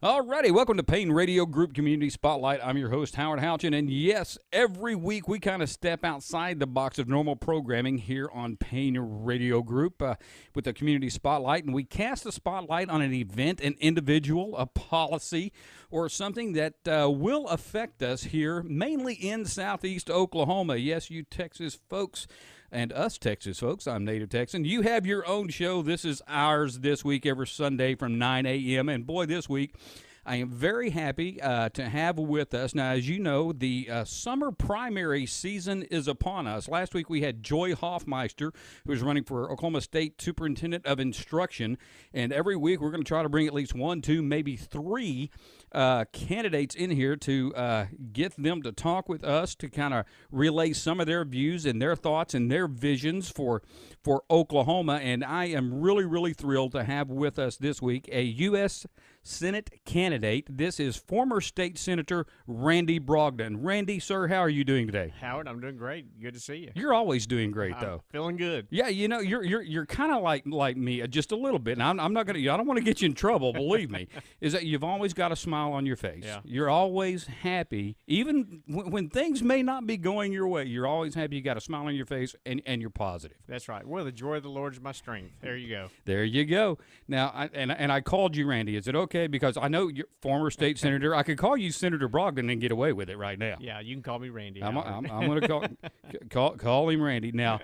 Alrighty, welcome to Payne Radio Group Community Spotlight. I'm your host, Howard Houchen, and yes, every week we kind of step outside the box of normal programming here on Payne Radio Group with the Community Spotlight, and we cast a spotlight on an event, an individual, a policy, or something that will affect us here, mainly in southeast Oklahoma. Yes, you Texas folks. And us Texas folks, I'm Native Texan. You have your own show. This is ours this week, every Sunday from 9 a.m. And boy, this week, I am very happy to have with us. Now, as you know, the summer primary season is upon us. Last week, we had Joy Hoffmeister, who is running for Oklahoma State Superintendent of Instruction. And every week, we're going to try to bring at least one, two, maybe three candidates in here to get them to talk with us, to kind of relay some of their views and their thoughts and their visions for Oklahoma. And I am really, really thrilled to have with us this week a U.S. Senate candidate. This is former State Senator Randy Brogdon. Randy, sir, how are you doing today? Howard, I'm doing great. Good to see you. You're always doing great, though. Feeling good. Yeah, you know, you're kind of like me, just a little bit. And I'm not gonna. I don't want to get you in trouble. Believe me, is that you've always got a smile on your face. Yeah. You're always happy, even when things may not be going your way. You're always happy. You got a smile on your face, and you're positive. That's right. Well, the joy of the Lord is my strength. There you go. There you go. Now, I called you Randy. Is it okay? Because I know you're former state senator. I could call you Senator Brogdon and get away with it right now. Yeah, you can call me Randy. I'm going to call him Randy. Now,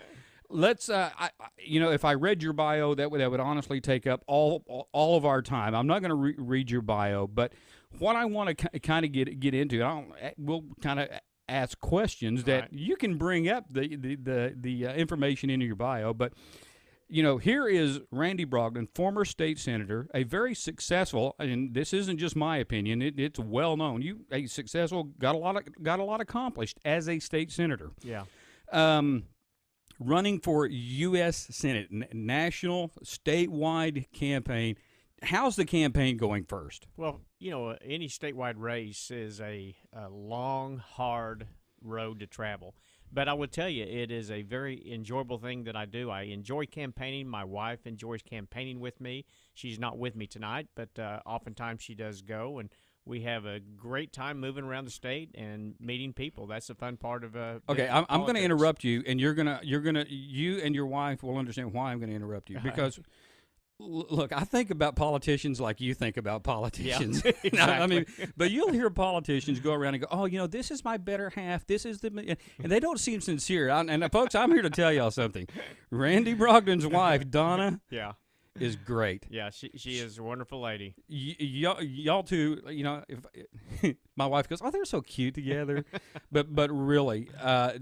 let's if I read your bio, that would honestly take up all of our time. I'm not going to read your bio, but what I want to kind of get into, we'll kind of ask questions that you can bring up the information into your bio, but. You know, here is Randy Brogdon, former state senator, a very successful, and this isn't just my opinion; it's well known. A successful, got a lot accomplished as a state senator. Yeah. Running for U.S. Senate, national, statewide campaign. How's the campaign going first? Well, you know, any statewide race is a long, hard road to travel. But I would tell you, it is a very enjoyable thing that I do. I enjoy campaigning. My wife enjoys campaigning with me. She's not with me tonight, but oftentimes she does go, and we have a great time moving around the state and meeting people. That's the fun part of okay, I'm going to interrupt you, and you and your wife will understand why I'm going to interrupt you, because look, I think about politicians like you think about politicians. Yeah, exactly. I mean, but you'll hear politicians go around and go, "Oh, you know, this is my better half. This is the," and they don't seem sincere. And folks, I'm here to tell y'all something. Randy Brogdon's wife, Donna, is great. Yeah, she is a wonderful lady. Y'all two, you know, if my wife goes, "Oh, they're so cute together," but really,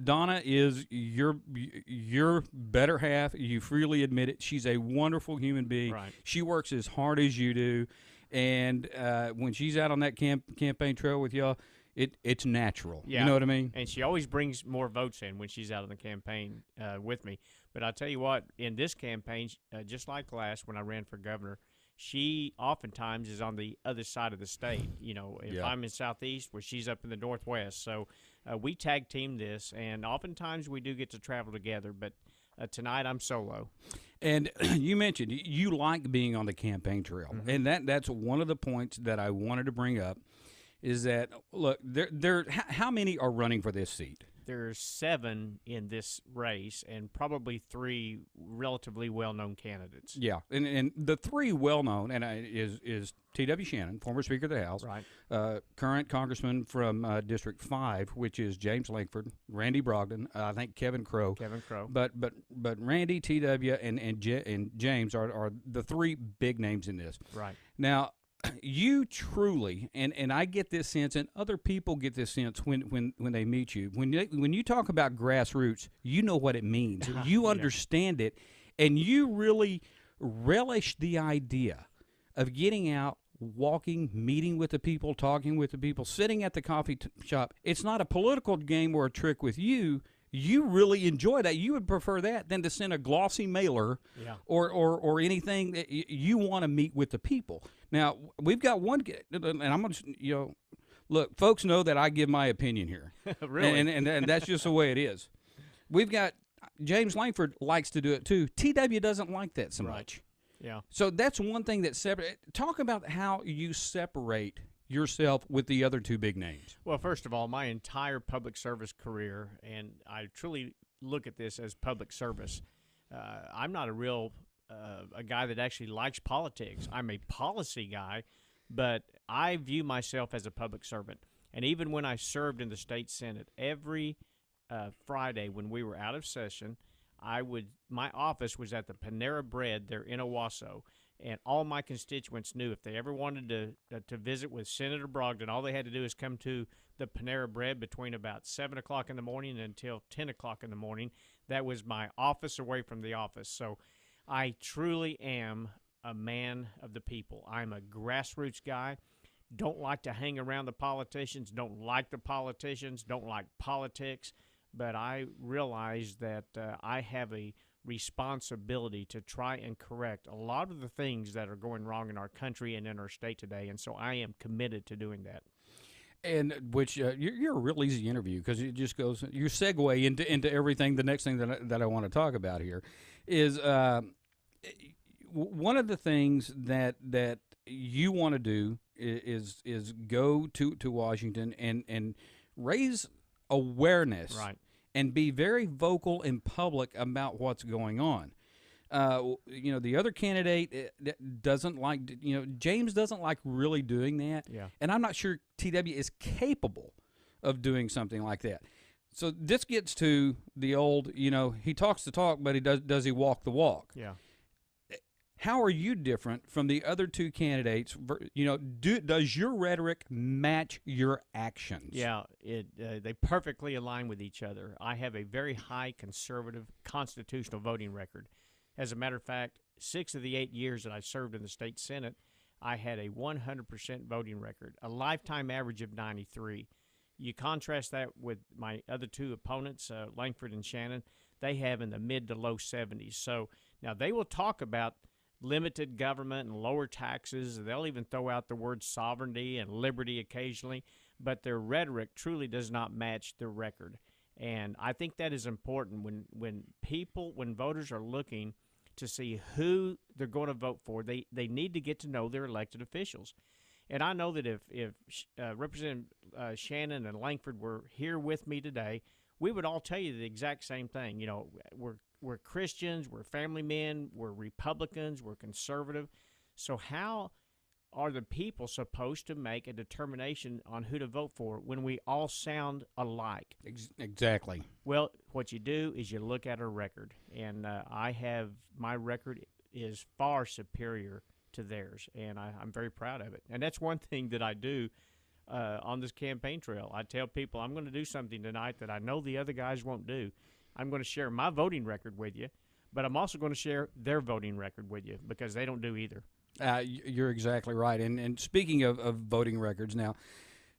Donna is your better half. You freely admit it. She's a wonderful human being. Right. She works as hard as you do, and when she's out on that campaign trail with y'all, it's natural. Yeah. You know what I mean? And she always brings more votes in when she's out on the campaign with me. But I'll tell you what, in this campaign, just like last when I ran for governor, she oftentimes is on the other side of the state. You know, if I'm in Southeast, where she's up in the Northwest. So we tag team this, and oftentimes we do get to travel together. But tonight I'm solo. And you mentioned you like being on the campaign trail, and that's one of the points that I wanted to bring up. Is that, look, how many are running for this seat? There's 7 in this race, and probably 3 relatively well-known candidates. Yeah, and the 3 well-known is T.W. Shannon, former Speaker of the House, right? Current Congressman from District 5, which is James Lankford, Randy Brogdon, I think Kevin Crow. But Randy, T.W., and James are the 3 big names in this. Right. Now, you truly, and I get this sense, and other people get this sense when they meet you. When you talk about grassroots, you know what it means. You understand it, and you really relish the idea of getting out, walking, meeting with the people, talking with the people, sitting at the coffee shop. It's not a political game or a trick with you. You really enjoy that. You would prefer that than to send a glossy mailer or anything that you want to meet with the people. Now, we've got one, and I'm going to, look, folks know that I give my opinion here. Really? And that's just the way it is. We've got, James Langford likes to do it too. TW doesn't like that so much. Yeah. So that's one thing that separate. Talk about how you separate yourself with the other two big names. Well, first of all, my entire public service career, and I truly look at this as public service. I'm not a guy that actually likes politics. I'm a policy guy, but I view myself as a public servant. And even when I served in the state senate, every Friday when we were out of session, my office was at the Panera Bread there in Owasso, and all my constituents knew if they ever wanted to visit with Senator Brogdon, all they had to do is come to the Panera Bread between about 7 o'clock in the morning until 10 o'clock in the morning. That was my office away from the office. So I truly am a man of the people. I'm a grassroots guy. Don't like to hang around the politicians, don't like the politicians, don't like politics, but I realize that I have a responsibility to try and correct a lot of the things that are going wrong in our country and in our state today, and so I am committed to doing that. And which you're a real easy interview because it just goes. You segue into everything. The next thing that I want to talk about here is one of the things that you want to do is go to Washington and raise awareness, right, and be very vocal in public about what's going on. The other candidate doesn't like, James doesn't like really doing that. Yeah. And I'm not sure TW is capable of doing something like that. So this gets to the old, he talks the talk, but does he walk the walk? Yeah. How are you different from the other two candidates? Does your rhetoric match your actions? Yeah, they perfectly align with each other. I have a very high conservative constitutional voting record. As a matter of fact, 6 of the 8 years that I served in the state senate, I had a 100% voting record, a lifetime average of 93. You contrast that with my other two opponents, Langford and Shannon, they have in the mid to low 70s. So now they will talk about limited government and lower taxes. They'll even throw out the word sovereignty and liberty occasionally, but their rhetoric truly does not match their record. And I think that is important when voters are looking to see who they're going to vote for, they need to get to know their elected officials. And I know that if Representative Shannon and Langford were here with me today, we would all tell you the exact same thing. We're Christians, we're family men, we're Republicans, we're conservative. So how are the people supposed to make a determination on who to vote for when we all sound alike? Exactly. Well, what you do is you look at our record, and my record is far superior to theirs, and I'm very proud of it. And that's one thing that I do on this campaign trail. I tell people I'm going to do something tonight that I know the other guys won't do. I'm going to share my voting record with you, but I'm also going to share their voting record with you because they don't do either. You're exactly right. And speaking of voting records now,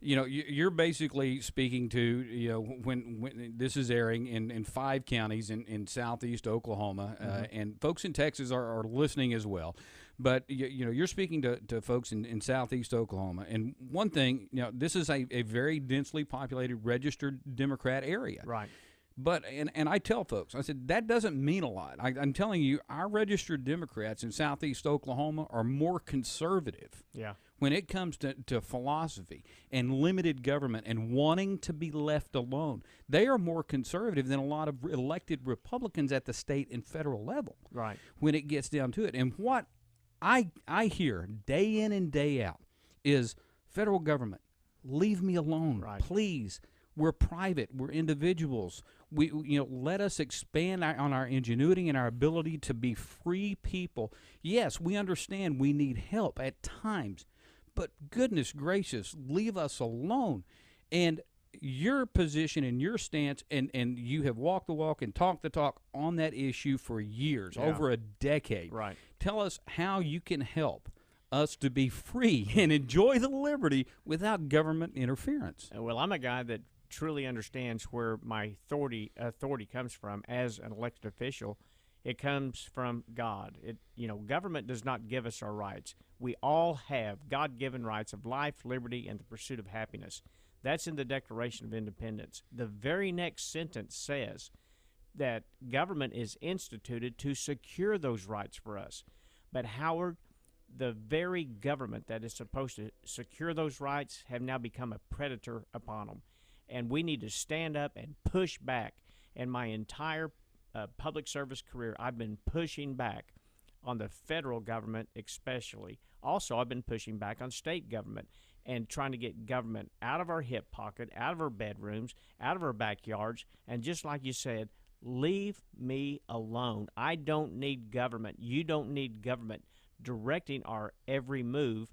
you're basically speaking to, when this is airing in 5 counties in southeast Oklahoma, and folks in Texas are listening as well. But, you're speaking to folks in southeast Oklahoma. And one thing, this is a very densely populated registered Democrat area. Right. But and I tell folks, I said, that doesn't mean a lot. I'm telling you, our registered Democrats in southeast Oklahoma are more conservative when it comes to philosophy and limited government and wanting to be left alone. They are more conservative than a lot of elected Republicans at the state and federal level when it gets down to it. And what I hear day in and day out is federal government, leave me alone, please. We're private. We're individuals. We, let us expand on our ingenuity and our ability to be free people. Yes, we understand we need help at times, but goodness gracious, leave us alone. And your position and your stance, and you have walked the walk and talked the talk on that issue for years, over a decade. Right. Tell us how you can help us to be free and enjoy the liberty without government interference. Well, I'm a guy that truly understands where my authority comes from as an elected official. It comes from God. Government does not give us our rights. We all have God-given rights of life, liberty, and the pursuit of happiness. That's in the Declaration of Independence. The very next sentence says that government is instituted to secure those rights for us. But Howard, the very government that is supposed to secure those rights have now become a predator upon them. And we need to stand up and push back. And my entire public service career, I've been pushing back on the federal government especially. Also, I've been pushing back on state government and trying to get government out of our hip pocket, out of our bedrooms, out of our backyards, and just like you said, leave me alone. I don't need government. You don't need government directing our every move,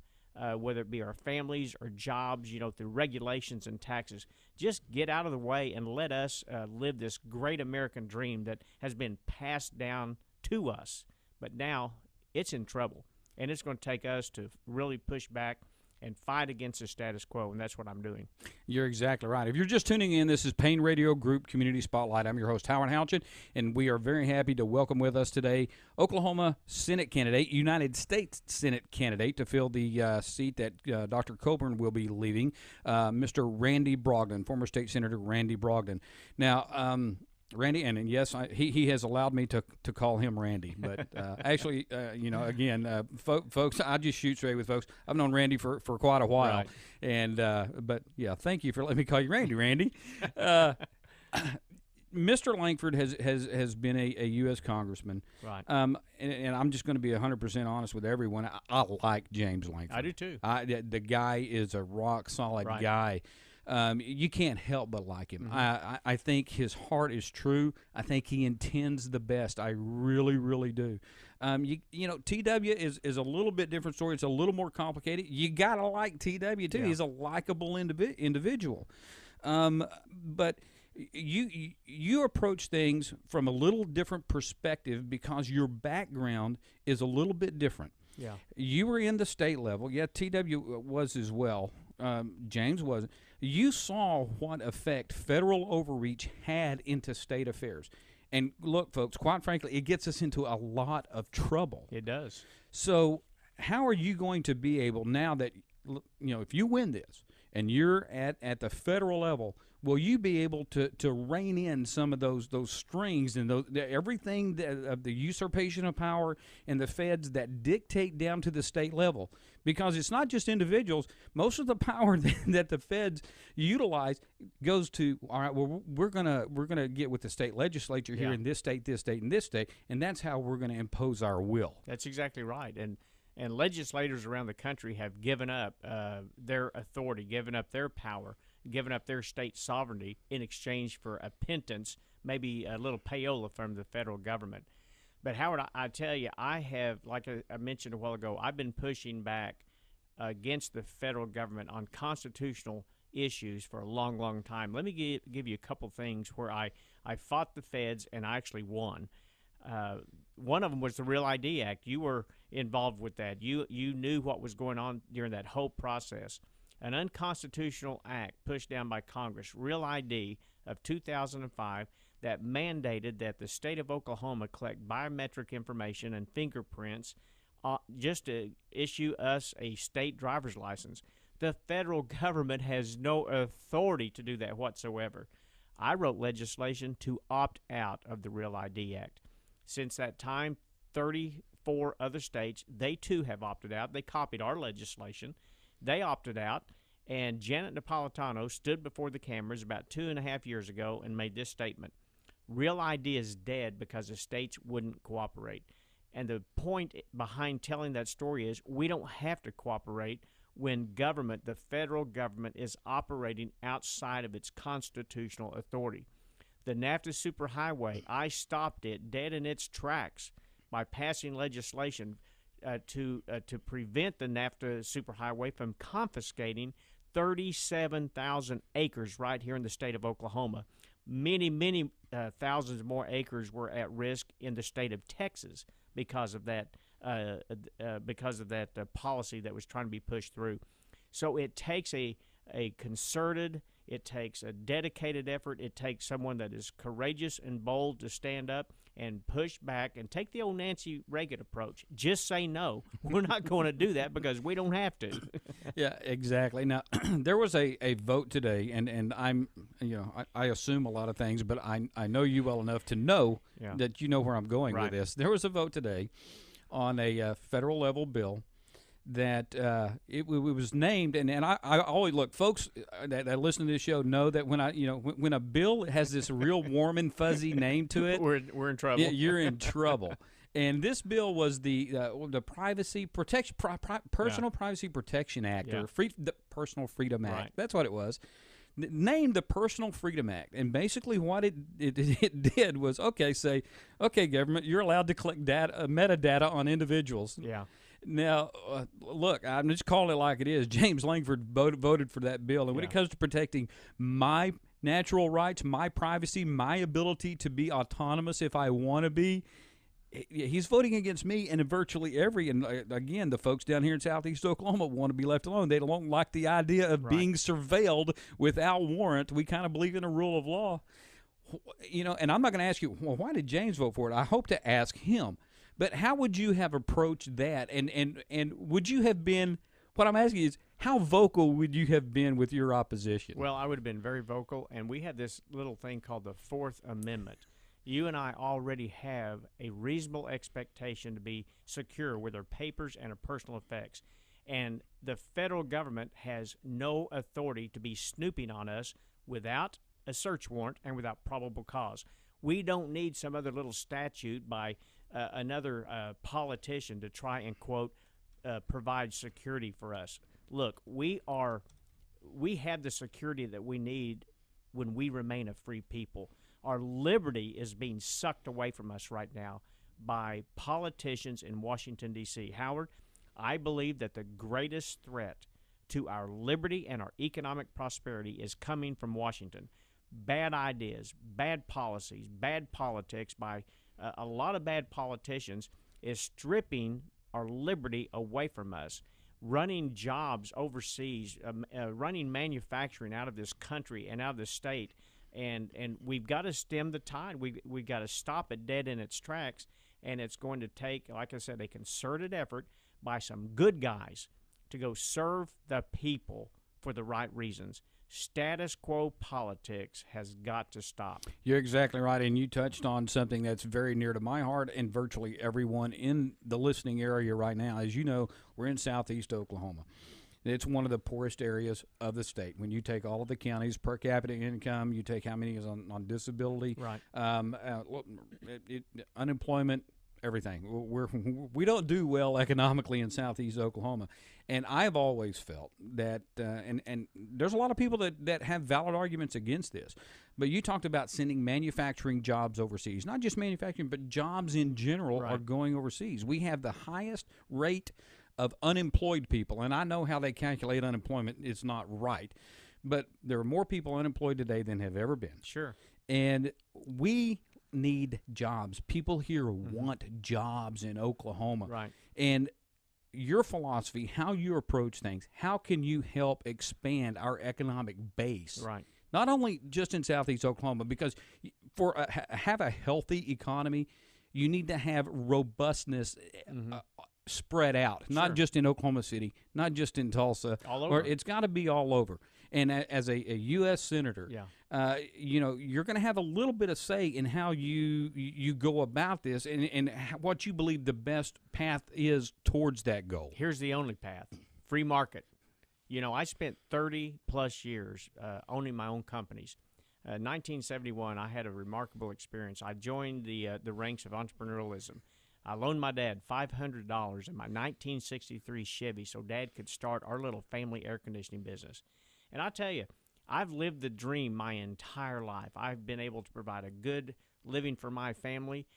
whether it be our families or jobs, through regulations and taxes. Just get out of the way and let us live this great American dream that has been passed down to us. But now it's in trouble, and it's going to take us to really push back and fight against the status quo, and that's what I'm doing. You're exactly right. If you're just tuning in, this is Payne Radio Group Community Spotlight. I'm your host, Howard Houchen, and we are very happy to welcome with us today Oklahoma Senate candidate, United States Senate candidate to fill the seat that Dr. Coburn will be leaving, Mr. Randy Brogdon, former State Senator Randy Brogdon. Now, Randy, and yes, he has allowed me to call him Randy. But actually, again, folks, I just shoot straight with folks. I've known Randy for quite a while, right. And but yeah, thank you for letting me call you Randy. Randy, Mr. Lankford has been a U.S. congressman, right? And I'm just going to be 100% honest with everyone. I like James Lankford. I do too. The guy is a rock solid guy. You can't help but like him. Mm-hmm. I think his heart is true. I think he intends the best. I really, really do. TW is a little bit different story. It's a little more complicated. You got to like TW, too. Yeah. He's a likable individual. But you approach things from a little different perspective because your background is a little bit different. Yeah. You were in the state level. Yeah, TW was as well. James wasn't. You saw what effect federal overreach had into state affairs. And look, folks, quite frankly, it gets us into a lot of trouble. It does. So how are you going to be able, now that, if you win this and you're at the federal level, will you be able to rein in some of those strings and everything of the usurpation of power and the feds that dictate down to the state level? Because it's not just individuals. Most of the power that the feds utilize goes to, all right, well, we're gonna get with the state legislature here in this state, and this state, and that's how we're going to impose our will. That's exactly right. And legislators around the country have given up their authority, given up their power, given up their state sovereignty in exchange for a pittance, maybe a little payola from the federal government. But Howard, I tell you, I have, like I mentioned a while ago, I've been pushing back against the federal government on constitutional issues for a long, long time. Let me give you a couple things where I fought the feds and I actually won. One of them was the Real ID Act. You were involved with that. You knew what was going on during that whole process. An unconstitutional act pushed down by Congress, Real ID of 2005, that mandated that the state of Oklahoma collect biometric information and fingerprints just to issue us a state driver's license. The federal government has no authority to do that whatsoever. I wrote legislation to opt out of the Real ID Act. Since that time, 34 other states, they too have opted out. They copied our legislation. They opted out, and Janet Napolitano stood before the cameras about 2.5 years ago and made this statement: Real ID is dead because the states wouldn't cooperate. And the point behind telling that story is we don't have to cooperate when government, the federal government, is operating outside of its constitutional authority. The NAFTA superhighway, I stopped it dead in its tracks by passing legislation to prevent the NAFTA superhighway from confiscating 37,000 acres right here in the state of Oklahoma. Many thousands more acres were at risk in the state of Texas because of that policy that was trying to be pushed through. So it takes a concerted, it takes a dedicated effort, it takes someone that is courageous and bold to stand up and push back and take the old Nancy Reagan approach. Just say no. We're not going to do that because we don't have to. Yeah, exactly. Now, there was a vote today, and I'm, I assume a lot of things, but I know you well enough to know that you know where I'm going with this. There was a vote today on a federal level bill that it was named, and I always look, folks that listen to this show know that when when a bill has this real warm and fuzzy name to it, we're in trouble. you're in trouble. And this bill was the Privacy Protection Personal Privacy Protection Act, or the Personal Freedom Act. Right. That's what it was. Named the Personal Freedom Act, and basically what it did was say, okay, government, you're allowed to collect data, metadata on individuals. Yeah. Now, look, I'm just calling it like it is. James Langford voted for that bill, and when it comes to protecting my natural rights, my privacy, my ability to be autonomous if I want to be, he's voting against me and virtually every. And again, the folks down here in Southeast Oklahoma want to be left alone. They don't like the idea of being surveilled without warrant. We kind of believe in a rule of law, And I'm not going to ask you, well, why did James vote for it? I hope to ask him. But how would you have approached that? And would you have been, what I'm asking is, how vocal would you have been with your opposition? Well, I would have been very vocal, and we had this little thing called the Fourth Amendment. You and I already have a reasonable expectation to be secure with our papers and our personal effects. And the federal government has no authority to be snooping on us without a search warrant and without probable cause. We don't need some other little statute by another politician to try and, quote, provide security for us. Look, we have the security that we need when we remain a free people. Our liberty is being sucked away from us right now by politicians in Washington, D.C. Howard, I believe that the greatest threat to our liberty and our economic prosperity is coming from Washington. Bad ideas, bad policies, bad politics by a lot of bad politicians is stripping our liberty away from us, running jobs overseas, running manufacturing out of this country and out of this state. And we've got to stem the tide. We've got to stop it dead in its tracks, and it's going to take, like I said, a concerted effort by some good guys to go serve the people for the right reasons. Status quo politics has got to stop. You're exactly right, and you touched on something that's very near to my heart and virtually everyone in the listening area right now. As you know, we're in Southeast Oklahoma. It's one of the poorest areas of the state. When you take all of the counties, per capita income, you take how many is on disability, right? Unemployment, everything. We don't do well economically in Southeast Oklahoma, and I've always felt that, and there's a lot of people that have valid arguments against this. But you talked about sending manufacturing jobs overseas. Not just manufacturing, but jobs in general are going overseas. We have the highest rate of unemployed people, and I know how they calculate unemployment. It's not right, but there are more people unemployed today than have ever been. Sure. And we need jobs. People here want jobs in Oklahoma. Right. And your philosophy, how you approach things, how can you help expand our economic base? Right. Not only just in Southeast Oklahoma, because have a healthy economy, you need to have robustness spread out, not just in Oklahoma City, not just in Tulsa. All over. Or it's got to be all over. And as a U.S. senator, you're going to have a little bit of say in how you go about this and what you believe the best path is towards that goal. Here's the only path: free market. I spent 30-plus years owning my own companies. 1971, I had a remarkable experience. I joined the ranks of entrepreneurialism. I loaned my dad $500 in my 1963 Chevy so Dad could start our little family air conditioning business. And I tell you, I've lived the dream my entire life. I've been able to provide a good living for my family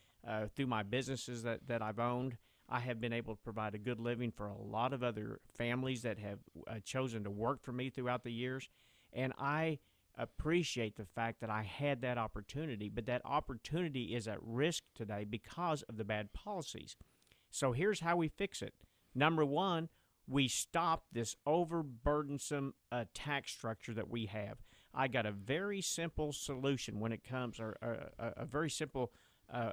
through my businesses that I've owned. I have been able to provide a good living for a lot of other families that have chosen to work for me throughout the years. And I appreciate the fact that I had that opportunity, but that opportunity is at risk today because of the bad policies. So here's how we fix it. Number one, we stop this overburdensome tax structure that we have. I got a very simple solution when it comes, or a very simple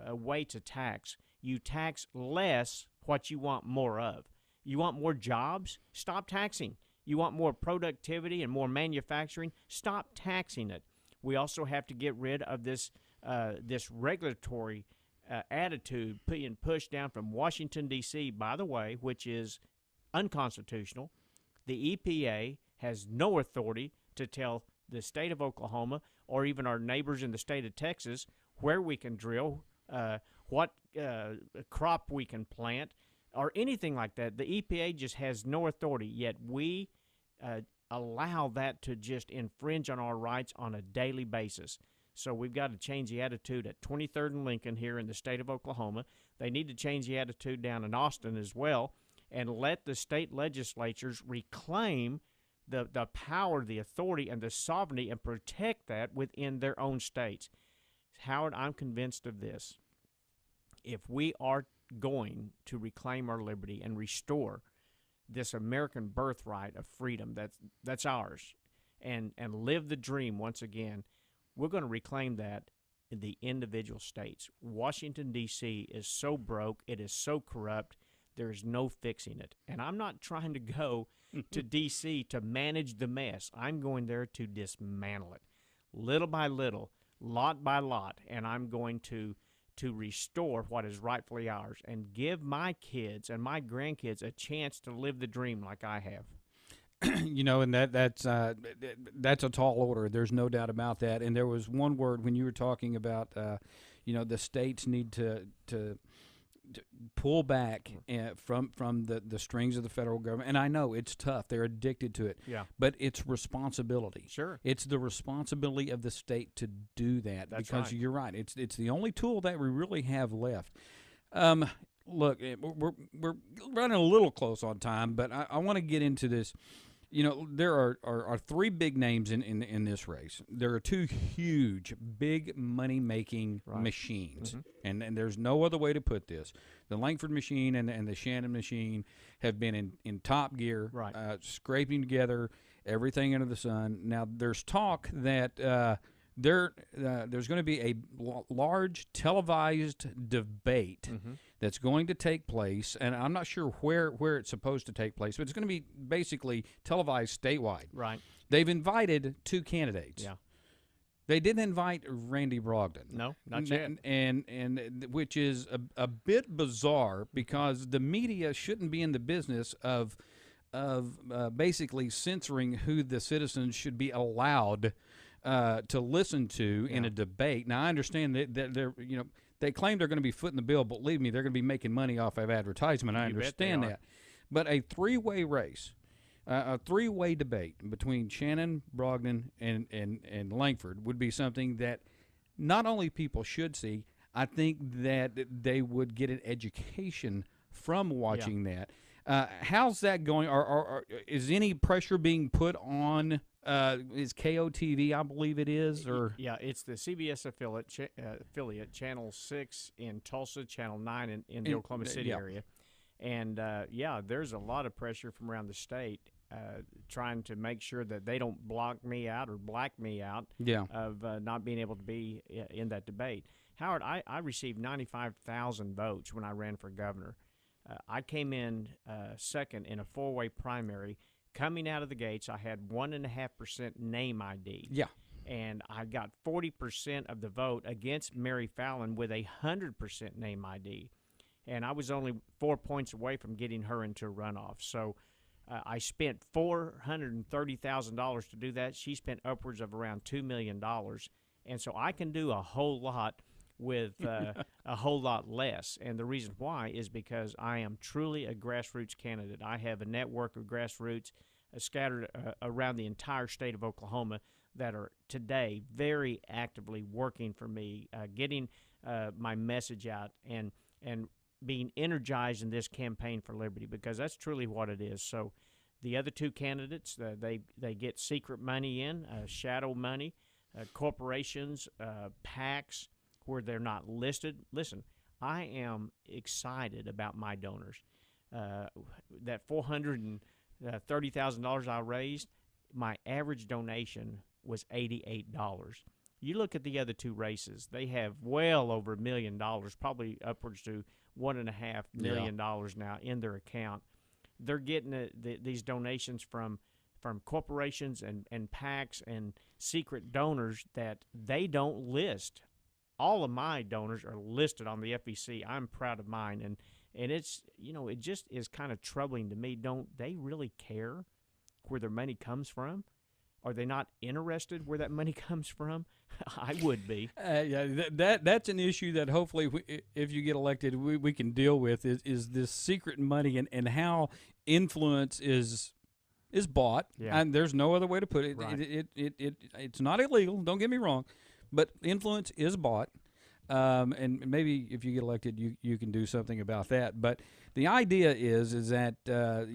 way to tax. You tax less what you want more of. You want more jobs? Stop taxing. You want more productivity and more manufacturing? Stop taxing it. We also have to get rid of this regulatory attitude being pushed down from Washington, D.C., by the way, which is unconstitutional. The EPA has no authority to tell the state of Oklahoma or even our neighbors in the state of Texas where we can drill, what crop we can plant, or anything like that. The EPA just has no authority, yet we allow that to just infringe on our rights on a daily basis. So we've got to change the attitude at 23rd and Lincoln here in the state of Oklahoma. They need to change the attitude down in Austin as well, and let the state legislatures reclaim the power, the authority, and the sovereignty and protect that within their own states. Howard, I'm convinced of this. If we are going to reclaim our liberty and restore this American birthright of freedom that's ours, and live the dream once again, we're going to reclaim that in the individual states. Washington, D.C. is so broke. It is so corrupt. There's no fixing it. And I'm not trying to go to D.C. to manage the mess. I'm going there to dismantle it, little by little, lot by lot, and I'm going to restore what is rightfully ours and give my kids and my grandkids a chance to live the dream like I have. And that's a tall order. There's no doubt about that. And there was one word when you were talking about, the states need to pull back from the strings of the federal government. And I know it's tough. They're addicted to it. Yeah. But it's responsibility. Sure. It's the responsibility of the state to do that. That's because right. You're right. It's the only tool that we really have left. Look, we're running a little close on time, but I want to get into this. There are three big names in this race. There are two huge, big money-making machines, and there's no other way to put this. The Langford machine and the Shannon machine have been in top gear, scraping together everything under the sun. Now, there's talk that there's going to be a large televised debate that's going to take place, and I'm not sure where it's supposed to take place, but it's going to be basically televised statewide. Right. They've invited two candidates. Yeah. They didn't invite Randy Brogdon. No, not yet. And which is a bit bizarre because the media shouldn't be in the business of basically censoring who the citizens should be allowed to listen to in a debate. Now, I understand that they're, they claim they're going to be footing the bill, but believe me, they're going to be making money off of advertisement. I understand that. But a three-way race, a three-way debate between Shannon, Brogdon, and Langford would be something that not only people should see, I think that they would get an education from watching that. How's that going? Is any pressure being put on? Is KOTV, I believe it is, or it's the CBS affiliate, Channel 6 in Tulsa, Channel 9 in the Oklahoma City area, and there's a lot of pressure from around the state trying to make sure that they don't block me out or black me out of not being able to be in that debate. Howard, I received 95,000 votes when I ran for governor. I came in second in a four-way primary. Coming out of the gates, I had 1.5% name ID. Yeah. And I got 40% of the vote against Mary Fallon with 100% name ID. And I was only 4 points away from getting her into a runoff. So I spent $430,000 to do that. She spent upwards of around $2 million. And so I can do a whole lot with a whole lot less. And the reason why is because I am truly a grassroots candidate. I have a network of grassroots scattered around the entire state of Oklahoma that are today very actively working for me, getting my message out and being energized in this campaign for liberty, because that's truly what it is. So the other two candidates, they get secret money in, shadow money, corporations, PACs, where they're not listed. Listen, I am excited about my donors. That $430,000 I raised, my average donation was $88. You look at the other two races, they have well over $1 million, probably upwards to $1.5 million now in their account. They're getting these donations from corporations and PACs and secret donors that they don't list all of my donors are listed on the FEC. I'm proud of mine, and it's, it just is kind of troubling to me. Don't they really care where their money comes from? Are they not interested where that money comes from? I would be. Yeah, that's an issue that hopefully, if you get elected, we can deal with is this secret money and how influence is bought. Yeah. And there's no other way to put it. Right. It's not illegal. Don't get me wrong, but influence is bought. And maybe if you get elected, you can do something about that. But the idea is that the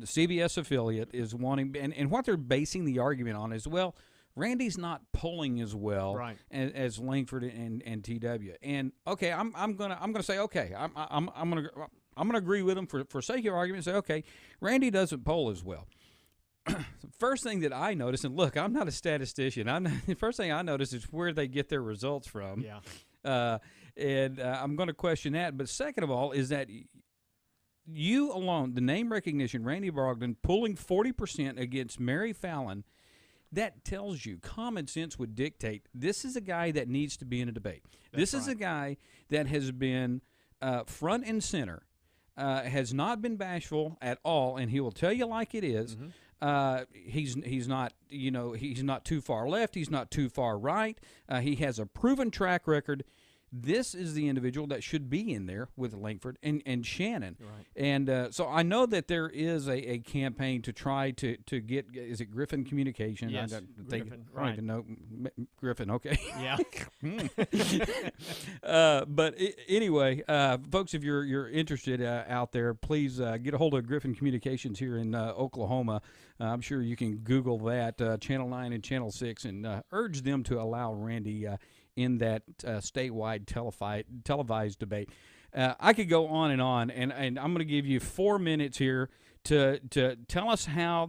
CBS affiliate is wanting, and what they're basing the argument on is, well, Randy's not polling as well Right. as Langford and TW. And okay, I'm gonna say okay, I'm gonna agree with them for sake of argument. Say okay, Randy doesn't poll as well. First thing that I notice, and look, I'm not a statistician. The first thing I notice is where they get their results from. Yeah. And I'm going to question that. But second of all, is that you alone, the name recognition, Randy Brogdon pulling 40% against Mary Fallon, that tells you common sense would dictate this is a guy that needs to be in a debate. This is a guy that has been front and center, has not been bashful at all, and he will tell you like it is. Mm-hmm. He's not, he's not too far left. He's not too far right. He has a proven track record. This is the individual that should be in there with Langford and Shannon. Right. And so I know that there is a campaign to try to get, is it Griffin Communication? Yes, I Griffin, don't even know. Griffin, okay. Yeah. But anyway, folks, if you're interested out there, please get a hold of Griffin Communications here in Oklahoma. I'm sure you can Google that, Channel 9 and Channel 6, and urge them to allow Randy in that statewide televised debate. I could go on, and I'm going to give you 4 minutes here to tell us how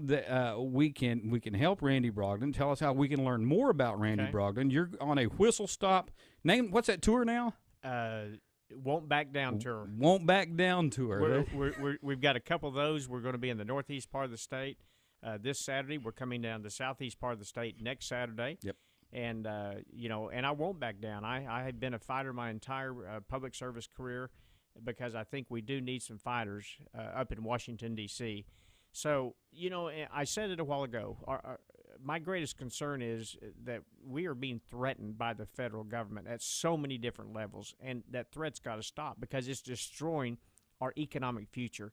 we can help Randy Brogdon. Tell us how we can learn more about Randy Brogdon. You're on a whistle stop. What's that tour now? Won't Back Down tour. Won't Back Down tour. We've got a couple of those. We're going to be in the northeast part of the state this Saturday. We're coming down the southeast part of the state next Saturday. Yep. And, and I won't back down. I have been a fighter my entire public service career because I think we do need some fighters up in Washington, D.C. So, I said it a while ago. My greatest concern is that we are being threatened by the federal government at so many different levels, and that threat's got to stop because it's destroying our economic future.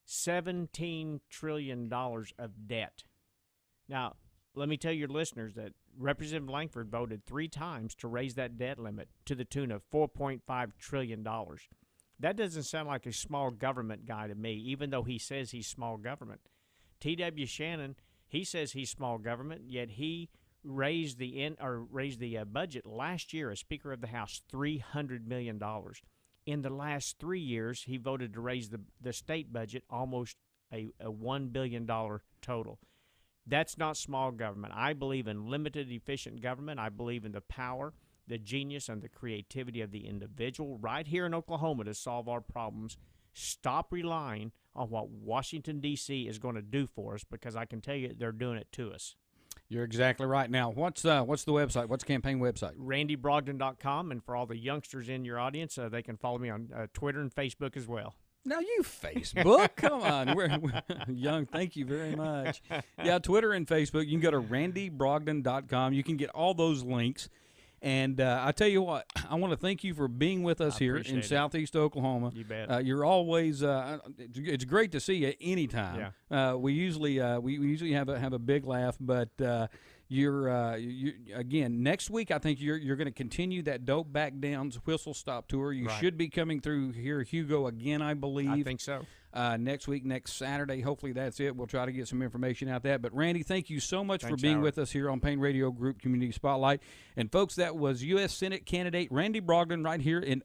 $17 trillion of debt. Now, let me tell your listeners that Representative Langford voted 3 times to raise that debt limit to the tune of $4.5 trillion. That doesn't sound like a small government guy to me, even though he says he's small government. T.W. Shannon, he says he's small government, yet he raised the budget last year as Speaker of the House $300 million. In the last 3 years, he voted to raise the state budget almost a $1 billion total. That's not small government. I believe in limited, efficient government. I believe in the power, the genius, and the creativity of the individual right here in Oklahoma to solve our problems. Stop relying on what Washington, D.C. is going to do for us, because I can tell you they're doing it to us. You're exactly right. Now, what's the website? What's the campaign website? RandyBrogdon.com. And for all the youngsters in your audience, they can follow me on Twitter and Facebook as well. Now, you Facebook. Come on. We're young. Thank you very much. Yeah, Twitter and Facebook. You can go to randybrogdon.com. You can get all those links. And I tell you what, I want to thank you for being with us here in Southeast Oklahoma. You bet. You're always it's great to see you anytime. Yeah. We usually have a big laugh, but you're again next week. I think you're going to continue that Dope Back Down's Whistle Stop tour. You should be coming through here, Hugo, again. I believe. I think so. Next week, next Saturday. Hopefully that's it. We'll try to get some information out that. But Randy, thank you so much for being with us here on Payne Radio Group Community Spotlight. And folks, that was U.S. Senate candidate Randy Brogdon right here in